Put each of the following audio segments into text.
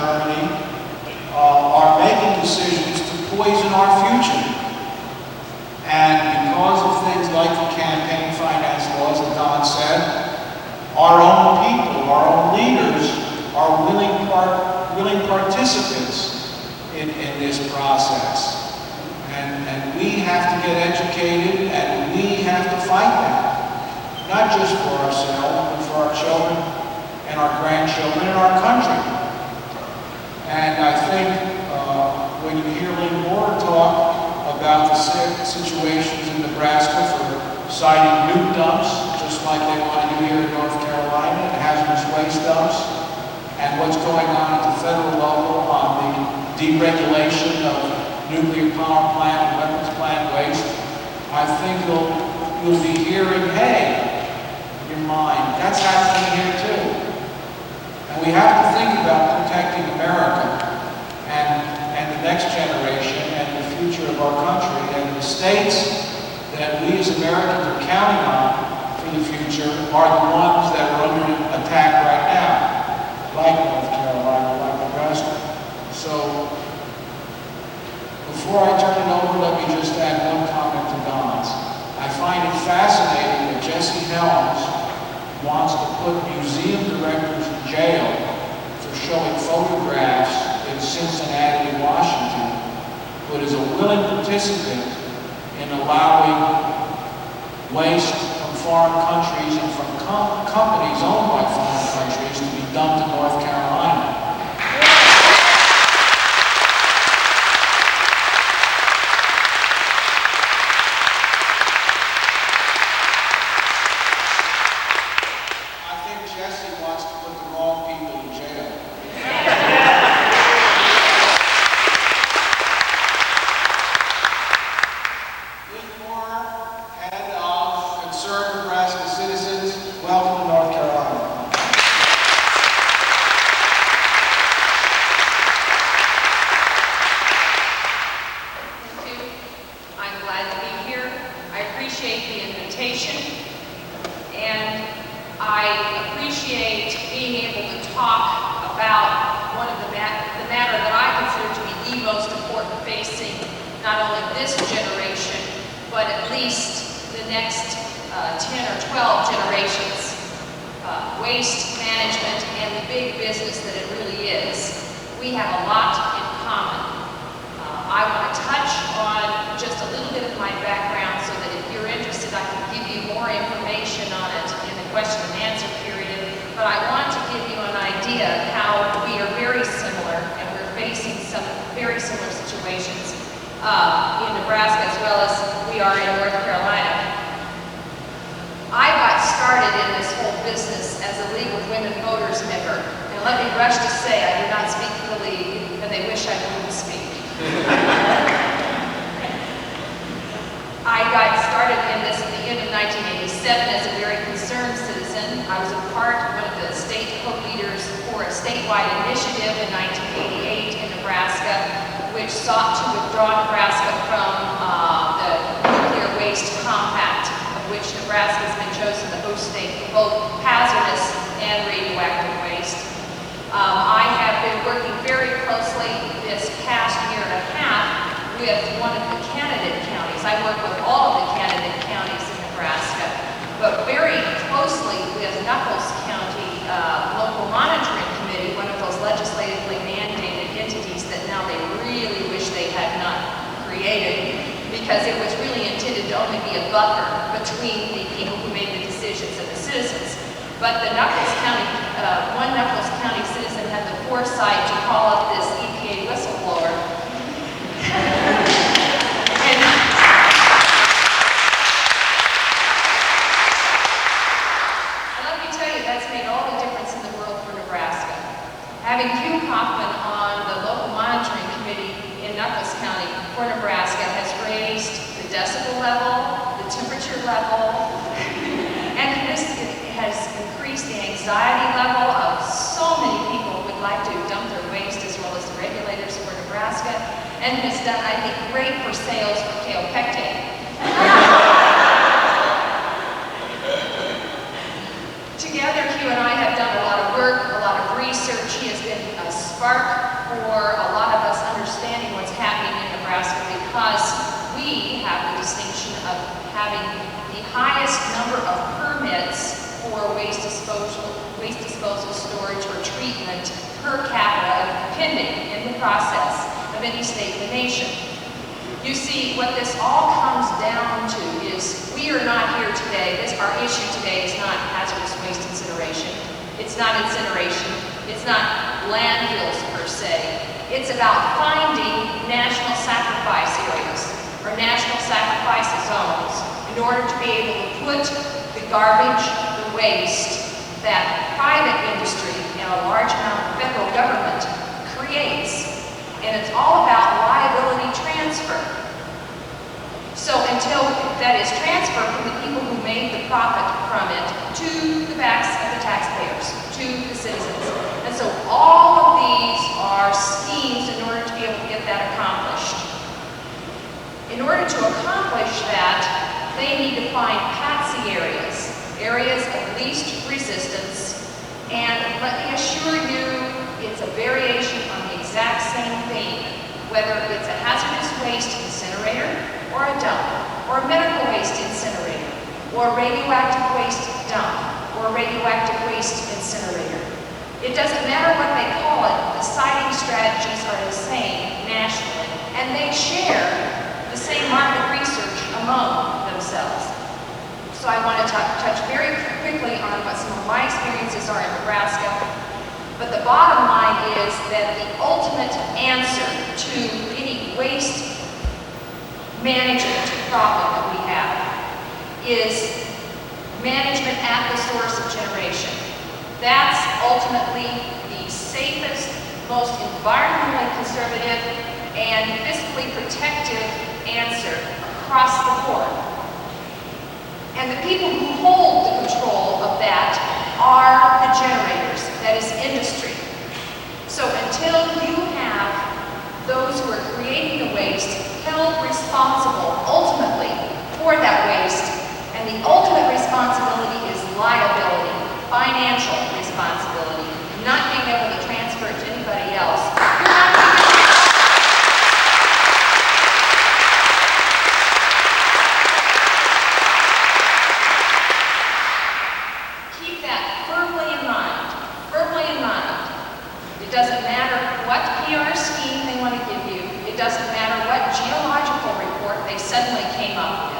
Germany are making decisions to poison our future. And because of things like the campaign finance laws that Don said, our own people, our own leaders are willing participants in this process. And we have to get educated, and we have to fight that. Not just for ourselves, but for our children and our grandchildren and our country. And I think when you hear Lynn Moore talk about the situations in Nebraska for siting nuke dumps, just like they want to do here in North Carolina, and hazardous waste dumps, and what's going on at the federal level on the deregulation of nuclear power plant and weapons plant waste, I think you'll be hearing, hey, in your mind, that's happening here too. And we have to think about protecting America and the next generation and the future of our country. And the states that we as Americans are counting on for the future are the ones that are under attack right now, like North Carolina, like Nebraska. So before I turn it over, let me just add one comment to Don's. I find it fascinating that Jesse Helms wants to put museum directors in jail for showing photographs in Cincinnati, Washington, but is a willing participant in allowing waste from foreign countries and from companies owned by foreign countries to be dumped in North Carolina. In Nebraska as well as we are in North Carolina. I got started in this whole business as a League of Women Voters member, and let me rush to say I do not speak for the League, and they wish I wouldn't speak. I got started in this at the end of 1987 as a very concerned citizen. I was one of the state co-leaders for a statewide initiative in 1988 in Nebraska, which sought to withdraw Nebraska from the Nuclear Waste Compact, of which Nebraska has been chosen the host state for both hazardous and radioactive waste. I have been working very closely this past year and a half with one of the candidate counties. I work with all of the candidate counties in Nebraska, but very closely with Nuckolls County Local Monitoring Committee, one of those legislatively mandated entities that now they really wish they had not created, because it was really intended to only be a buffer between the people who made the decisions and the citizens. But the Nuckolls County, one Nuckolls County citizen had the foresight to call up this EPA whistleblower. And let me tell you, that's made all the difference in the world for Nebraska. Having Hugh Kaufman on the local monitoring committee in Nuckolls County for Nebraska has raised the decibel level, the temperature level, and this has increased the anxiety level of so many people who would like to dump their waste, as well as the regulators for Nebraska, and has done, I think, great for sales for Kaopectate. Together, Hugh and I have done a lot of work, a lot of research. He has been spark for a lot of us understanding what's happening in Nebraska, because we have the distinction of having the highest number of permits for waste disposal, storage, or treatment per capita pending in the process of any state in the nation. You see, what this all comes down to is we are not here today. Our issue today is not hazardous waste incineration. It's not incineration. It's not landfills per se. It's about finding national sacrifice areas or national sacrifice zones in order to be able to put the garbage, the waste that private industry and a large amount of federal government creates. And it's all about liability transfer. So until that is transferred from the people who made the profit from it to the backs of the taxpayers, to the citizens. And so all of these are schemes in order to be able to get that accomplished. In order to accomplish that, they need to find patsy areas of least resistance, and let me assure you, it's a variation on the exact same thing, whether it's a hazardous waste incinerator, or a dump, or a medical waste incinerator, or a radioactive waste dump, or a radioactive waste incinerator. It doesn't matter what they call it, the siting strategies are the same nationally, and they share the same market research among themselves. So I want to touch very quickly on what some of my experiences are in Nebraska, but the bottom line is that the ultimate answer to any waste management problem that we have is management at the source of generation. That's ultimately the safest, most environmentally conservative, and fiscally protective answer across the board. And the people who hold the control of that are the generators, that is industry. So until you have those who are creating the waste held responsible ultimately for that waste, and the ultimate responsibility is liability, financial responsibility, not being able to transfer it to anybody else. You're not going to keep that firmly in mind, firmly in mind. It doesn't matter what PR scheme they want to give you. It doesn't matter what geological report they suddenly came up with.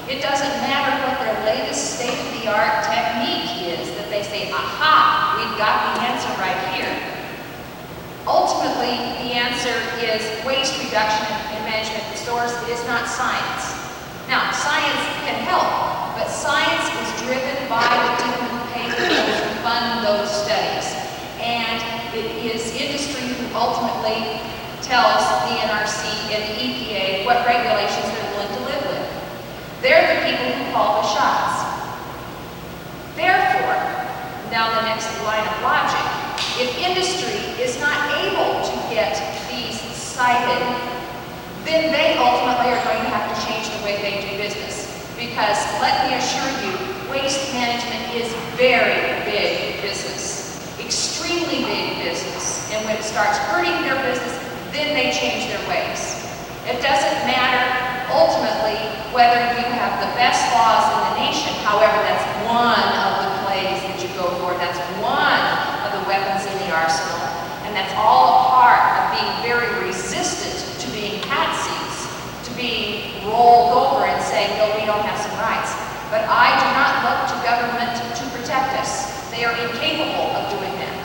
It doesn't matter what their latest state-of-the-art technique is that they say, aha, we've got the answer right here. Ultimately, the answer is waste reduction and management at the source. It is not science. Now, science can help, but science is driven by the people who pay the bills who fund those studies. And it is industry who ultimately tells the NRC and the EPA what regulations they're willing to live with. They're the people who call the shots. Therefore, now the next line of logic, if industry is not able to get these cited, then they ultimately are going to have to change the way they do business. Because let me assure you, waste management is very big business, extremely big business. And when it starts hurting their business, then they change their ways. It doesn't matter ultimately whether you have the best laws in the nation. However, that's one of the plays that you go for. That's one of the weapons in the arsenal. And that's all a part of being very resistant to being patsies, to being rolled over and saying, no, we don't have some rights. But I do not look to government to protect us. They are incapable of doing that.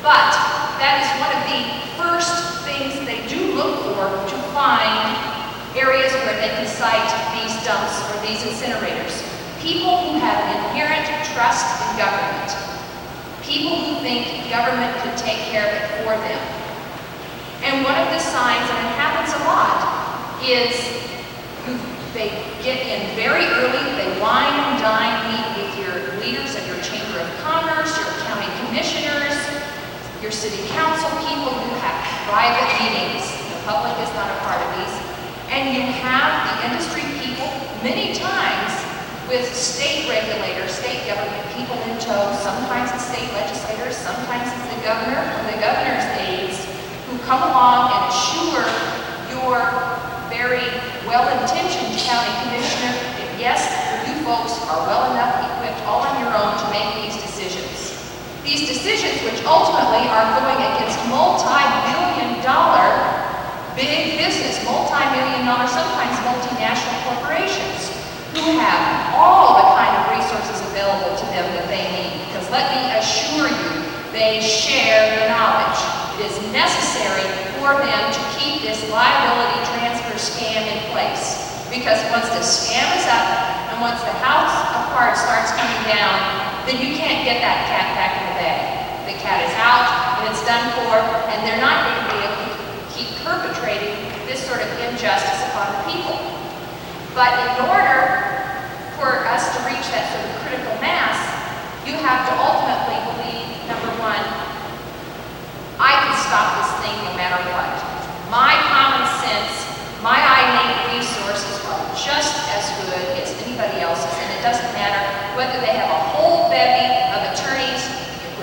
But that is one of the first things they do look for to find areas where they can site these dumps or these incinerators. People who have an inherent trust in government. People who think government can take care of it for them. And one of the signs, and it happens a lot, is they get in very early, they wine and dine, meet with your leaders of your Chamber of Commerce, your county commissioners, your city council people who have private meetings. The public is not a part of these. And you have the industry people, many times with state regulators, state government people in tow. Sometimes it's state legislators, sometimes it's the governor. When the governor is come along and assure your very well-intentioned county commissioner that yes, you folks are well enough equipped all on your own to make these decisions. These decisions which ultimately are going against multi-million-dollar big business, multi-million-dollar, sometimes multinational corporations who have all the kind of resources available to them that they need. Because let me assure you, they share the knowledge. It is necessary for them to keep this liability transfer scam in place. Because once the scam is up and once the house of cards starts coming down, then you can't get that cat back in the bag. The cat is out and it's done for, and they're not going to be able to keep perpetrating this sort of injustice upon the people. But in order for us to reach that sort of critical mass, you have to ultimately believe, number one, I can stop this thing no matter what. My common sense, my innate resources are just as good as anybody else's, and it doesn't matter whether they have a whole bevy of attorneys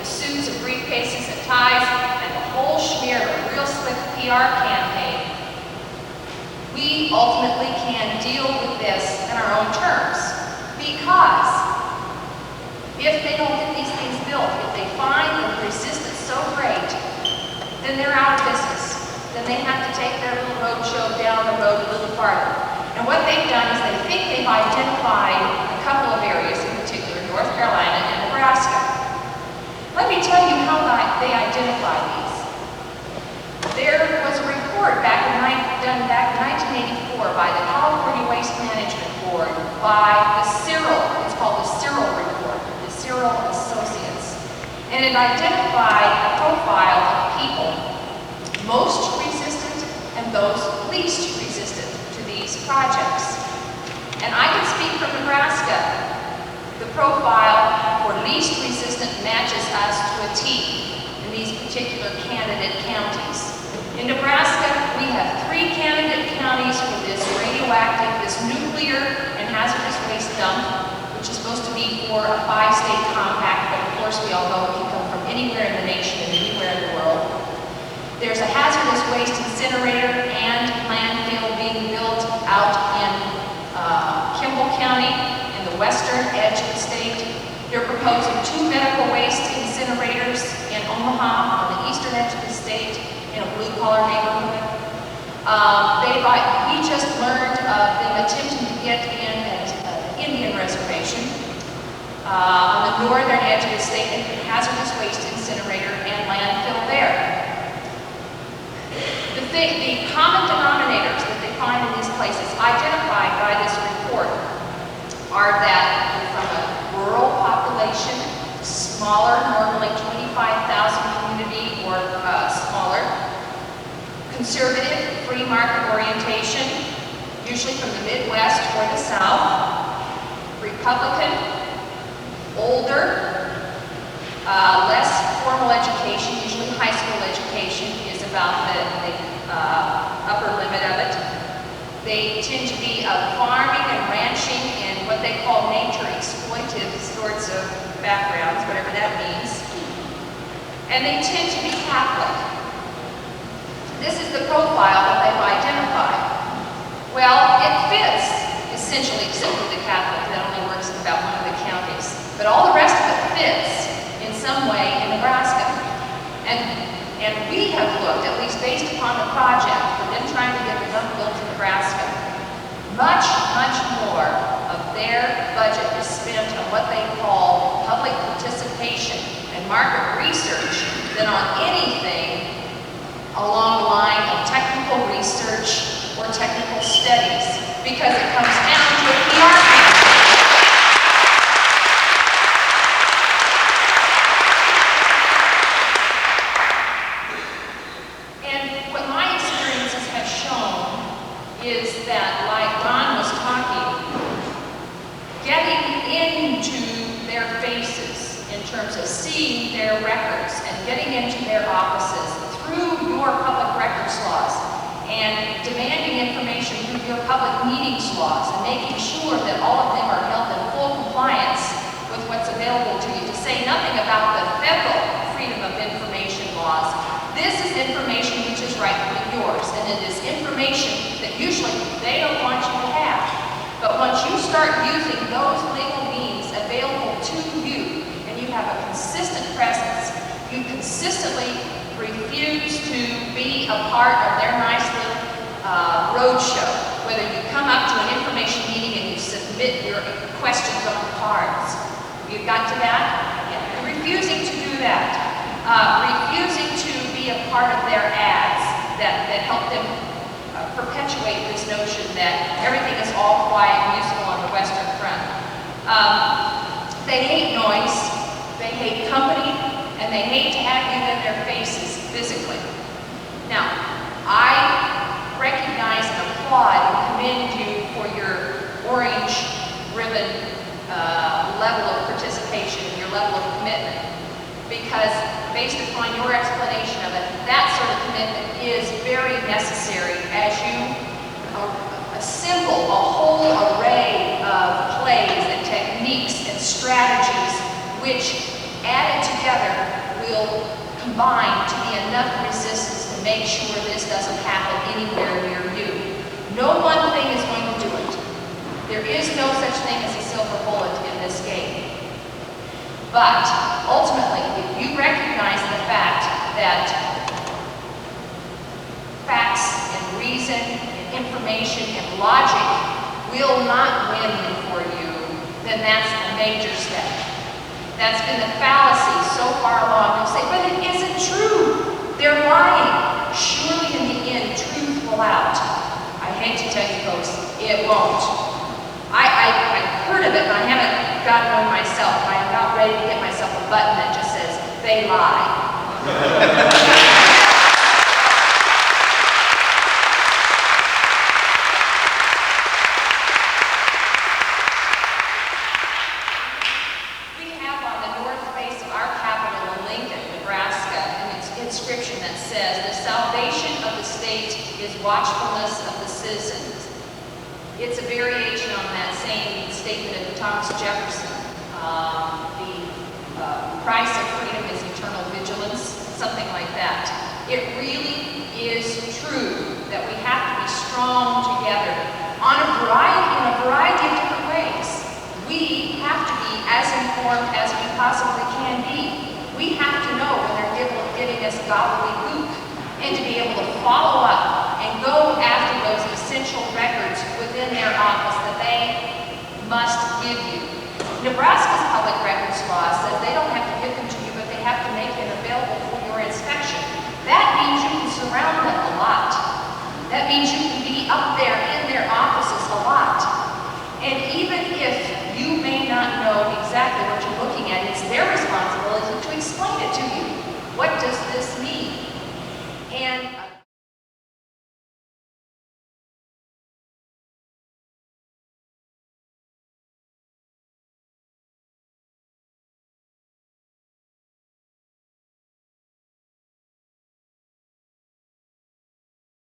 with suits and briefcases and ties and the whole schmear of a real slick PR campaign. We ultimately can deal with this in our own terms, because if they don't get these things built, if they find the resistance so great, then they're out of business. Then they have to take their little road show down the road a little farther. And what they've done is they think they've identified a couple of areas, in particular North Carolina and Nebraska. Let me tell you how they identify these. There was a report done back in 1984 by the California Waste Management Board by the Cyril, it's called the Cyril Report, the Cyril Associates. And it identified a profile of people most resistant and those least resistant to these projects. And I can speak from Nebraska. The profile for least resistant matches us to a T in these particular candidate counties. In Nebraska, we have 3 candidate counties for this radioactive, this nuclear and hazardous waste dump, which is supposed to be for a 5-state compact, but of course we all know it can come from anywhere in the nation and anywhere in the world. There's a hazardous waste incinerator and landfill being built out in Kimball County in the western edge of the state. They're proposing 2 medical waste incinerators in Omaha on the eastern edge of the state in a blue-collar neighborhood. We just learned of them attempting to get in at the Indian reservation on the northern edge of the state, and hazardous waste incinerator and landfill there. The common denominators that they find in these places identified by this report are that they're from a rural population, smaller, normally 25,000 community or smaller, conservative, free market orientation, usually from the Midwest or the South, Republican, older, less formal education, usually high school education is about the upper limit of it. They tend to be farming and ranching and what they call nature exploitive sorts of backgrounds, whatever that means. And they tend to be Catholic. This is the profile that they've identified. Well, it fits, essentially, except for the Catholic. That only works in about one of the counties. But all the rest of it fits in some way in Nebraska. And we have looked, at least based upon the project, for them trying to get the dump built in Nebraska, much, much more of their budget is spent on what they call public participation and market research than on anything along the line of technical research or technical studies, because it comes down to a PR campaign. And what my experiences have shown is that, like Don was talking, getting into their faces in terms of seeing their records and getting into their offices through your public records laws and demanding information through your public meetings laws and making sure that all of them are held in full compliance with what's available to you, to say nothing about the federal freedom of information laws. This is information which is is rightfully yours, and it is information that usually they don't want you to have. But once you start using those legal means available to you, and you have a consistent presence, you consistently refuse to be a part of their nice little roadshow. Whether you come up to an information meeting and you submit your questions on cards. You've got to that? Yeah. You're refusing to do that. Refusing to be a part of their ads that help them perpetuate this notion that everything is all quiet and useful on the Western Front. They hate noise, they hate company, and they hate to have you in their faces physically. Now, I recognize and applaud and commend you for your orange ribbon level of participation, your level of commitment, because based upon your explanation of it, that sort of commitment is very necessary as you assemble a whole array of plays and techniques and strategies which, added together, will combine to be enough resistance to make sure this doesn't happen anywhere near you. No one thing is going to do it. There is no such thing as a silver bullet in this game. But ultimately, if you recognize the fact that facts and reason and information and logic will not win for you, then that's a major step. That's been the fallacy so far along. You'll say, but it isn't true. They're lying. Surely in the end, truth will out. I hate to tell you folks, it won't. I've heard of it, and I haven't gotten one myself. I am about ready to get myself a button that just says, they lie. Inscription that says, the salvation of the state is watchfulness of the citizens. It's a variation on that same statement of Thomas Jefferson. The price of freedom is eternal vigilance, something like that. It really is true that we have to be strong together in a variety of different ways. We have to be as informed as we possibly can be. We have to know when they're giving us gobbledygook, and to be able to follow up and go after those essential records within their office that they must give you. Nebraska's public records law says they don't have to give them to you, but they have to make them available for your inspection. That means you can surround them a lot. That means you can be up there in their offices a lot. And even if you may not know exactly what you're looking at, it's their responsibility to explain it to you. What does this mean? And